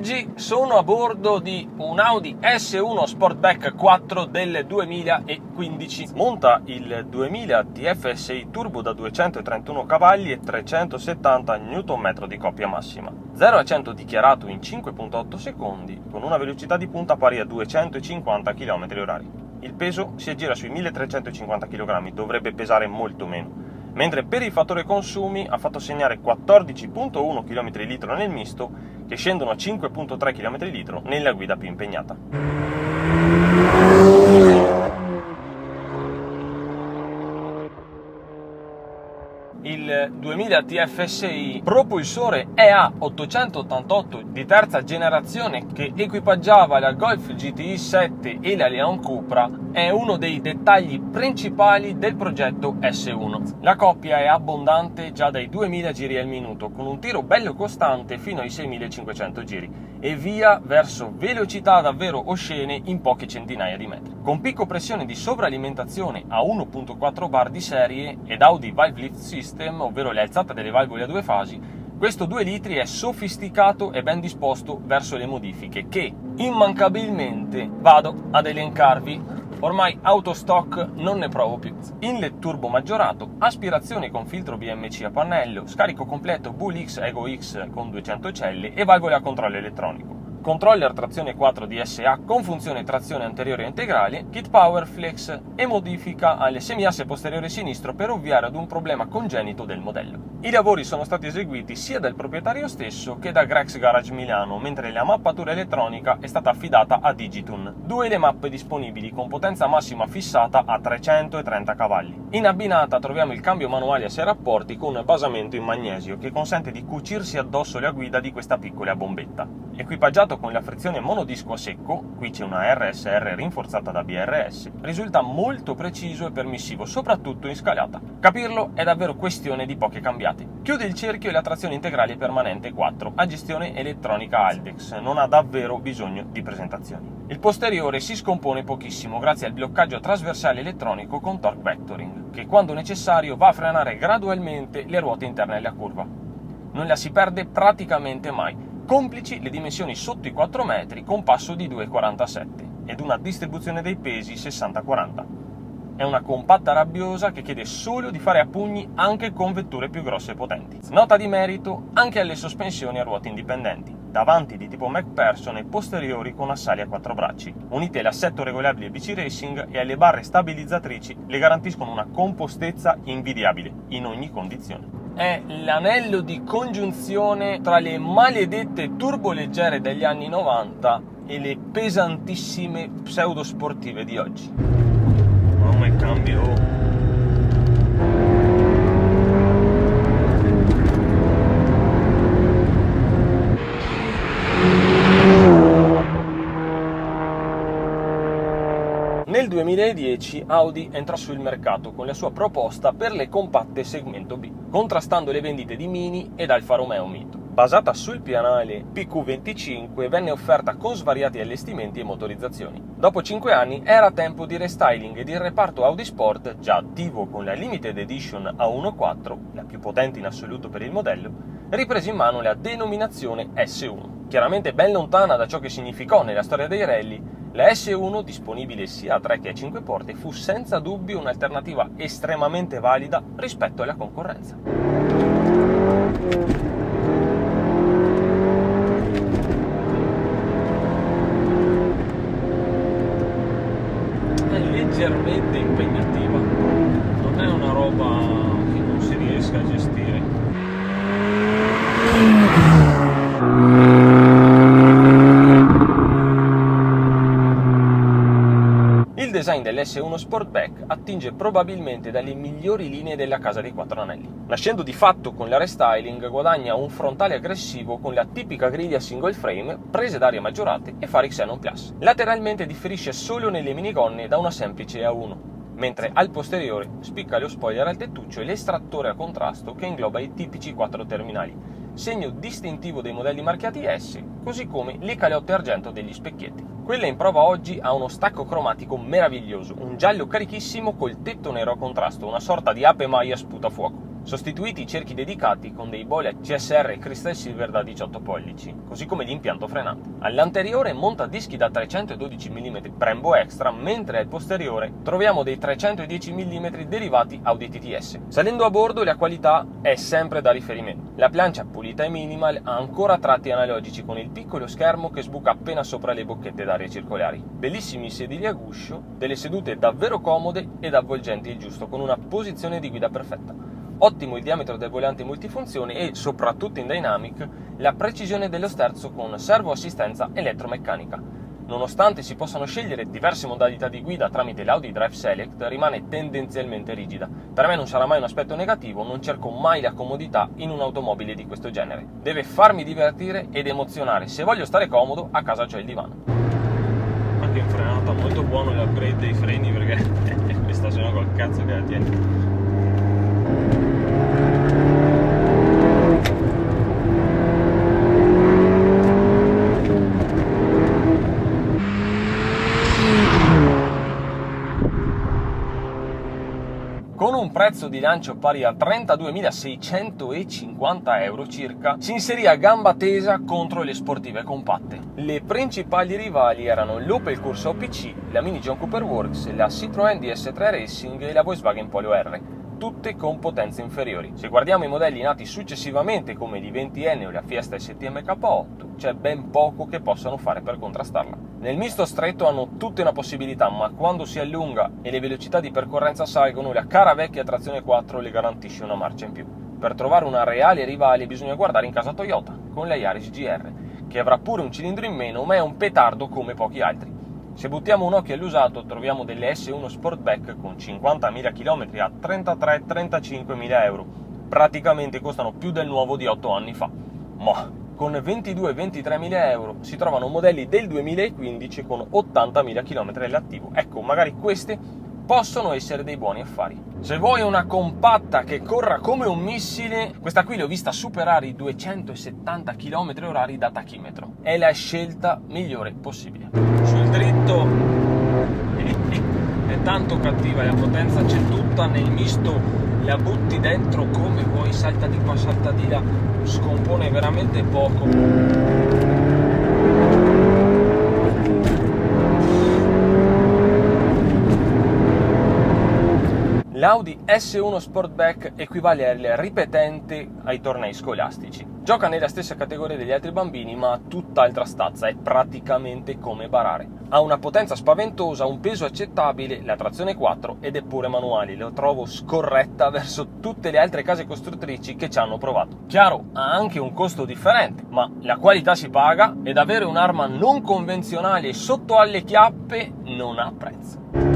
Oggi sono a bordo di un Audi S1 Sportback 4 del 2015. Monta il 2000 TFSI Turbo da 231 cavalli e 370 Nm di coppia massima. 0 a 100 dichiarato in 5.8 secondi, con una velocità di punta pari a 250 km/h. Il peso si aggira sui 1350 kg, dovrebbe pesare molto meno. Mentre per il fattore consumi ha fatto segnare 14.1 km/l nel misto, che scendono a 5.3 km/l nella guida più impegnata. Il 2000 TFSI propulsore EA888 di terza generazione che equipaggiava la Golf GTI 7 e la Leon Cupra è uno dei dettagli principali del progetto S1. La coppia è abbondante già dai 2000 giri al minuto, con un tiro bello costante fino ai 6500 giri e via verso velocità davvero oscene in poche centinaia di metri. Con picco pressione di sovralimentazione a 1.4 bar di serie ed Audi Valve Lift System, ovvero le alzate delle valvole a due fasi, questo 2 litri è sofisticato e ben disposto verso le modifiche che immancabilmente vado ad elencarvi. Ormai autostock non ne provo più. Inlet turbo maggiorato, aspirazione con filtro BMC a pannello, scarico completo Bull X Ego X con 200 celle e valvole a controllo elettronico. Controller trazione 4 DSA con funzione trazione anteriore integrale, kit power flex e modifica alle semiasse posteriore sinistro per ovviare ad un problema congenito del modello. I lavori sono stati eseguiti sia dal proprietario stesso che da Grex Garage Milano, mentre la mappatura elettronica è stata affidata a Digitun. 2 le mappe disponibili con potenza massima fissata a 330 cavalli. In abbinata troviamo il cambio manuale a 6 rapporti con basamento in magnesio che consente di cucirsi addosso la guida di questa piccola bombetta. Equipaggiato con la frizione monodisco a secco, qui c'è una RSR rinforzata da BRS, risulta molto preciso e permissivo, soprattutto in scalata. Capirlo è davvero questione di poche cambiate. Chiude il cerchio e la trazione integrale permanente 4, a gestione elettronica Aldex, non ha davvero bisogno di presentazioni. Il posteriore si scompone pochissimo grazie al bloccaggio trasversale elettronico con torque vectoring, che quando necessario va a frenare gradualmente le ruote interne alla curva. Non la si perde praticamente mai, complici le dimensioni sotto i 4 metri con passo di 2,47 ed una distribuzione dei pesi 60-40. È una compatta rabbiosa che chiede solo di fare a pugni anche con vetture più grosse e potenti. Nota di merito anche alle sospensioni a ruote indipendenti, davanti di tipo MacPherson e posteriori con assali a 4 bracci. Unite all'assetto regolabile BC Racing e alle barre stabilizzatrici le garantiscono una compostezza invidiabile in ogni condizione. È l'anello di congiunzione tra le maledette turboleggere degli anni 90 e le pesantissime pseudosportive di oggi. Mamma il cambio! Nel 2010 Audi entrò sul mercato con la sua proposta per le compatte segmento B, contrastando le vendite di Mini ed Alfa Romeo Mito. Basata sul pianale PQ25, venne offerta con svariati allestimenti e motorizzazioni. Dopo 5 anni era tempo di restyling ed il reparto Audi Sport, già attivo con la Limited Edition A1.4, la più potente in assoluto per il modello, riprese in mano la denominazione S1. Chiaramente ben lontana da ciò che significò nella storia dei rally, la S1, disponibile sia a 3 che a 5 porte, fu senza dubbio un'alternativa estremamente valida rispetto alla concorrenza. È leggermente impegnativa, non è una roba che non si riesca a gestire. Il design dell'S1 Sportback attinge probabilmente dalle migliori linee della casa dei 4 anelli. Nascendo di fatto con la restyling, guadagna un frontale aggressivo con la tipica griglia single frame, prese d'aria maggiorate e fari Xenon Plus. Lateralmente differisce solo nelle minigonne da una semplice A1, mentre al posteriore spicca lo spoiler al tettuccio e l'estrattore a contrasto che ingloba i tipici 4 terminali, segno distintivo dei modelli marchiati S, così come le calotte argento degli specchietti. Quella in prova oggi ha uno stacco cromatico meraviglioso, un giallo carichissimo col tetto nero a contrasto, una sorta di ape mai a sputafuoco. sostituiti i cerchi dedicati con dei boli CSR Crystal Silver da 18 pollici, così come l'impianto frenante. All'anteriore monta dischi da 312 mm Brembo Extra, mentre al posteriore troviamo dei 310 mm derivati Audi TTS. Salendo a bordo la qualità è sempre da riferimento. La plancia pulita e minimal ha ancora tratti analogici con il piccolo schermo che sbuca appena sopra le bocchette d'aria circolari. Bellissimi sedili a guscio, delle sedute davvero comode ed avvolgenti il giusto, con una posizione di guida perfetta. Ottimo il diametro del volante multifunzione e, soprattutto in Dynamic, la precisione dello sterzo con servoassistenza elettromeccanica. Nonostante si possano scegliere diverse modalità di guida tramite l'Audi Drive Select, rimane tendenzialmente rigida. Per me non sarà mai un aspetto negativo, non cerco mai la comodità in un'automobile di questo genere. Deve farmi divertire ed emozionare. Se voglio stare comodo, a casa c'ho il divano. Anche in frenata molto buono l'upgrade dei freni, perché questa sono col cazzo che la tiene. Con un prezzo di lancio pari a 32.650 euro circa, si inserì a gamba tesa contro le sportive compatte. Le principali rivali erano l'Opel Corsa OPC, la Mini John Cooper Works, la Citroën DS3 Racing e la Volkswagen Polo R, tutte con potenze inferiori. Se guardiamo i modelli nati successivamente come il 20N o la Fiesta ST MK8, c'è ben poco che possano fare per contrastarla. Nel misto stretto hanno tutte una possibilità, ma quando si allunga e le velocità di percorrenza salgono, la cara vecchia trazione 4 le garantisce una marcia in più. Per trovare una reale rivale bisogna guardare in casa Toyota, con la Yaris GR, che avrà pure un cilindro in meno, ma è un petardo come pochi altri. Se buttiamo un occhio all'usato, troviamo delle S1 Sportback con 50.000 km a 33-35.000 euro. Praticamente costano più del nuovo di 8 anni fa. Ma con 22-23.000 euro si trovano modelli del 2015 con 80.000 km all'attivo. Ecco, magari queste possono essere dei buoni affari. Se vuoi una compatta che corra come un missile, questa qui l'ho vista superare i 270 km/h da tachimetro. È la scelta migliore possibile. Sul dritto è tanto cattiva, la potenza c'è tutta, nel misto la butti dentro come vuoi, salta di qua, salta di là, scompone veramente poco. L'Audi S1 Sportback equivale al ripetente ai tornei scolastici. Gioca nella stessa categoria degli altri bambini, ma ha tutt'altra stazza, è praticamente come barare. Ha una potenza spaventosa, un peso accettabile, la trazione 4 ed è pure manuale. Lo trovo scorretta verso tutte le altre case costruttrici che ci hanno provato. Chiaro, ha anche un costo differente, ma la qualità si paga ed avere un'arma non convenzionale sotto alle chiappe non ha prezzo.